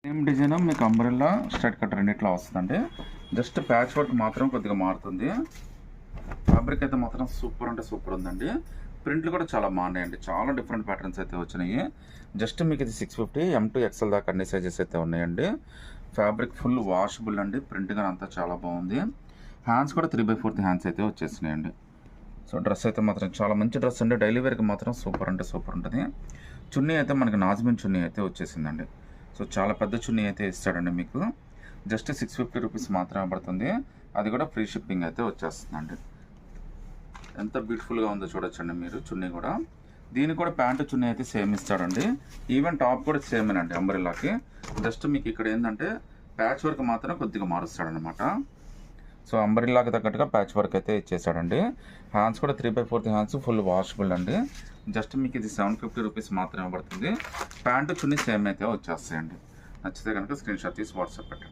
Same design మీకు umbrella straight cut రెండిట్లో వస్తుందండి. జస్ట్ ప్యాచ్ వర్క్ మాత్రం కొద్దిగా మారుతుంది. ఫ్యాబ్రిక్ అయితే మాత్రం సూపర్ అంటే సూపర్ ఉందండి. ప్రింట్లు కూడా చాలా బాగున్నాయండి. చాలా డిఫరెంట్ ప్యాటర్న్స్ అయితే వచ్చినాయి. జస్ట్ మీకు ఇది 650 M2 XL దాకా అన్ని సైజెస్ అయితే ఉన్నాయండి. ఫ్యాబ్రిక్ ఫుల్ వాషబుల్ అండి. ప్రింట్ కానీ అంతా చాలా బాగుంది. హ్యాండ్స్ కూడా 3/4 హ్యాండ్స్ అయితే వచ్చేసినాయండి. సో డ్రెస్ అయితే మాత్రం చాలా మంచి డ్రెస్ అండి. డైలీ వేర్కి మాత్రం సూపర్ అంటే సూపర్ ఉంటుంది. చున్నీ అయితే మనకి నాజ్మిన్ చున్నీ అయితే వచ్చేసిందండి. సో చాలా పెద్ద చున్నీ అయితే ఇస్తాడండి మీకు. జస్ట్ 650 రూపీస్ మాత్రమే పడుతుంది. అది కూడా ఫ్రీ షిప్పింగ్ అయితే వచ్చేస్తుందండి. ఎంత బ్యూటిఫుల్గా ఉందో చూడొచ్చండి మీరు. చున్నీ కూడా దీనికి కూడా ప్యాంటు చున్నీ అయితే సేమ్ ఇస్తాడండి. ఈవెన్ టాప్ కూడా సేమేనండి అంబ్రెల్లాకి. జస్ట్ మీకు ఇక్కడ ఏంటంటే ప్యాచ్ వర్క్ మాత్రం కొద్దిగా మారుస్తాడనమాట. సో అంబ్రెల్లాకి తగ్గట్టుగా ప్యాచ్ వర్క్ అయితే ఇచ్చేసాడండి. హ్యాండ్స్ కూడా 3/4 హ్యాండ్స్ ఫుల్ వాషబుల్ అండి. జస్ట్ మీకు ఇది 750 రూపీస్ మాత్రమే పడుతుంది. ప్యాంటు చున్నీ సేమ్ అయితే వచ్చేస్తాయండి. నచ్చితే కనుక స్క్రీన్ షాట్ తీసి వాట్సాప్ పెట్టండి.